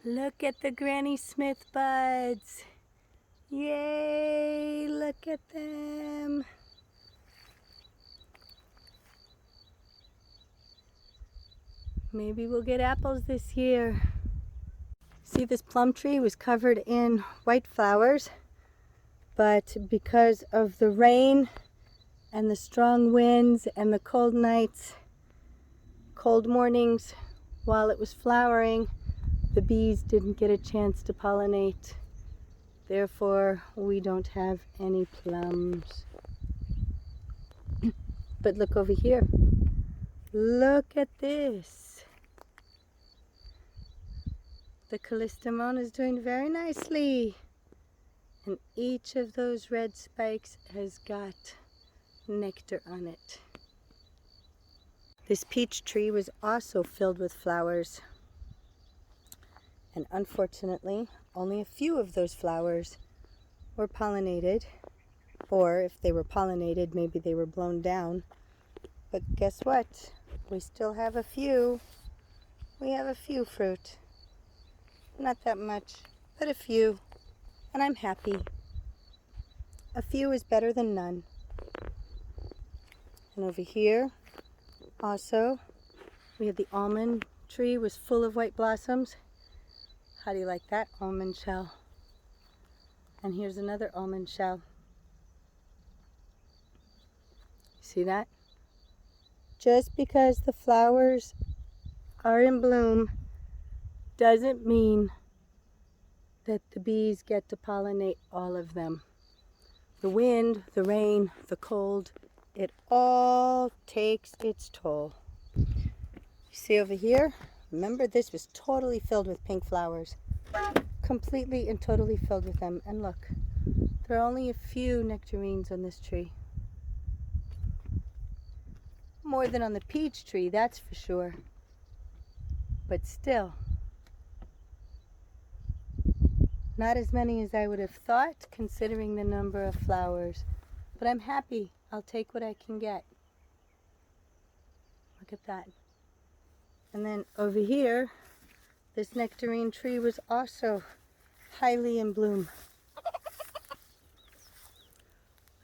Look at the Granny Smith buds. Yay, look at them. Maybe we'll get apples this year. See, this plum tree was covered in white flowers, but because of the rain and the strong winds and the cold nights, cold mornings while it was flowering, the bees didn't get a chance to pollinate. Therefore, we don't have any plums. But look over here. Look at this. The callistemon is doing very nicely. And each of those red spikes has got nectar on it. This peach tree was also filled with flowers. And unfortunately, only a few of those flowers were pollinated. Or if they were pollinated, maybe they were blown down. But guess what? We still have a few. We have a few fruit. Not that much, but a few. And I'm happy. A few is better than none. And over here, also, we had the almond tree was full of white blossoms. How do you like that almond shell? And here's another almond shell. See that? Just because the flowers are in bloom doesn't mean that the bees get to pollinate all of them. The wind, the rain, the cold, it all takes its toll. You see over here? Remember, this was totally filled with pink flowers. Completely and totally filled with them. And look, there are only a few nectarines on this tree. More than on the peach tree, that's for sure. But still, not as many as I would have thought, considering the number of flowers. But I'm happy. I'll take what I can get. Look at that. And then over here, this nectarine tree was also highly in bloom.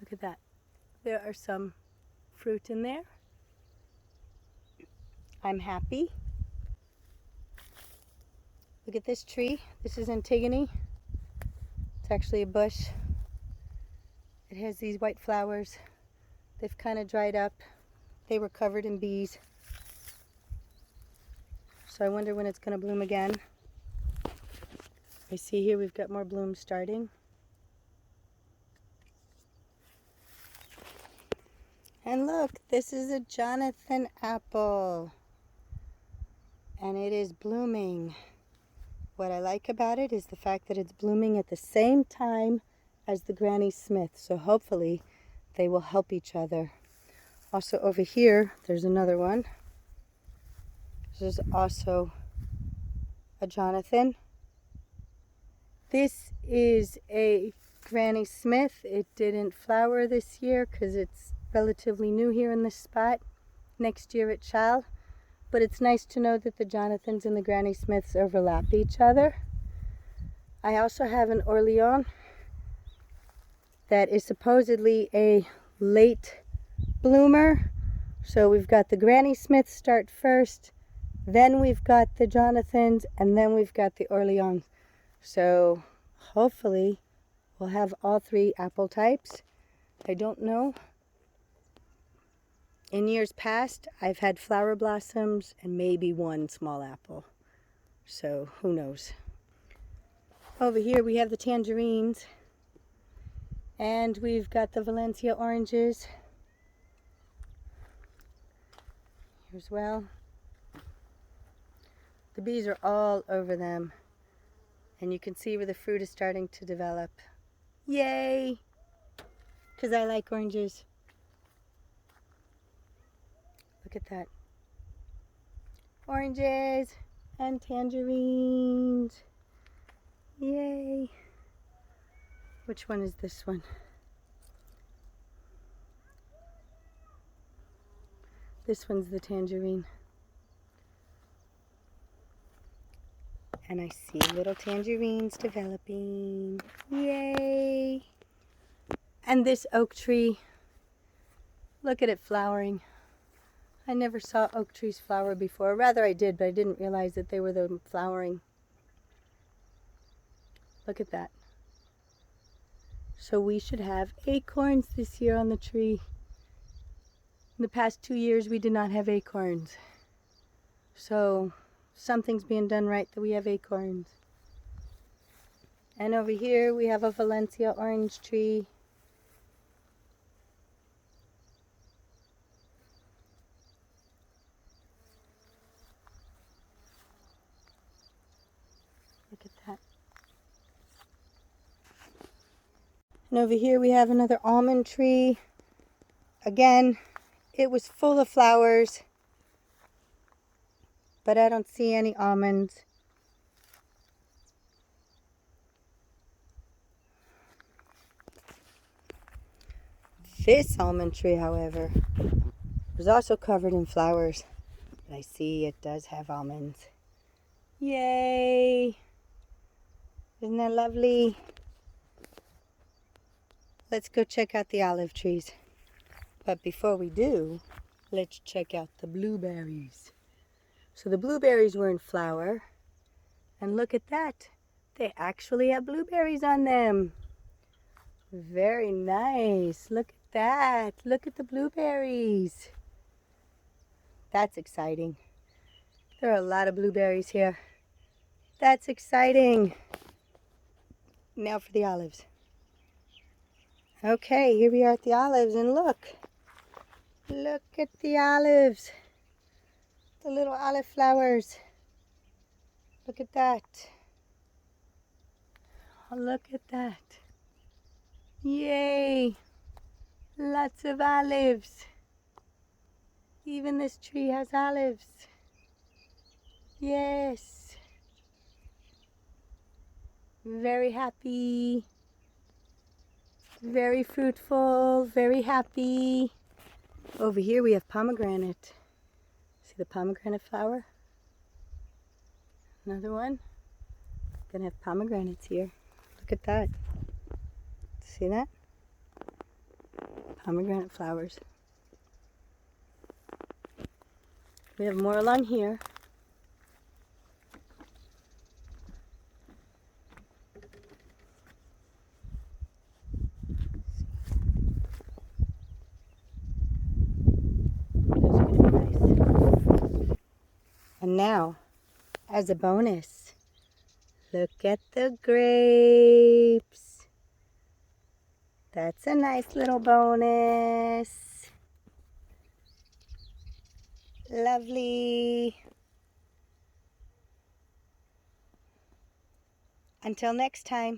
Look at that. There are some fruit in there. I'm happy. Look at this tree. This is Antigone. It's actually a bush. It has these white flowers. They've kind of dried up. They were covered in bees. So I wonder when it's going to bloom again. I see here we've got more blooms starting. And look, this is a Jonathan apple. And it is blooming. What I like about it is the fact that it's blooming at the same time as the Granny Smith. So hopefully they will help each other. Also over here, there's another one. This is also a Jonathan. This is a Granny Smith. It didn't flower this year because it's relatively new here in this spot. Next year it shall. But it's nice to know that the Jonathans and the Granny Smiths overlap each other. I also have an Orleans that is supposedly a late bloomer. So we've got the Granny Smiths start first, then we've got the Jonathans, and then we've got the Orleans. So hopefully we'll have all three apple types. I don't know. In years past, I've had flower blossoms and maybe one small apple. So who knows. Over here we have the tangerines. And we've got the Valencia oranges. Here as well. The bees are all over them. And you can see where the fruit is starting to develop. Yay! Because I like oranges. Look at that. Oranges and tangerines. Yay. Which one is this one? This one's the tangerine. And I see little tangerines developing. Yay! And this oak tree, look at it flowering. I never saw oak trees flower before. Rather I did, but I didn't realize that they were the flowering. Look at that. So we should have acorns this year on the tree. In the past 2 years we did not have acorns. So something's being done right that we have acorns. And over here we have a Valencia orange tree. Look at that. And over here we have another almond tree. Again, it was full of flowers, but I don't see any almonds. This almond tree, however, was also covered in flowers, but I see it does have almonds. Yay! Isn't that lovely? Let's go check out the olive trees. But before we do, let's check out the blueberries. So the blueberries were in flower, and look at that. They actually have blueberries on them. Very nice. Look at that. Look at the blueberries. That's exciting. There are a lot of blueberries here. That's exciting. Now for the olives. Okay, here we are at the olives, and look. Look at the olives. The little olive flowers. Look at that. Oh, look at that. Yay! Lots of olives. Even this tree has olives. Yes. Very happy. Very fruitful. Very happy. Over here we have pomegranate. See the pomegranate flower? Another one. Gonna have pomegranates here. Look at that. See that? Pomegranate flowers. We have more along here. Those are gonna be nice. And now, as a bonus, look at the grapes. That's a nice little bonus. Lovely. Until next time.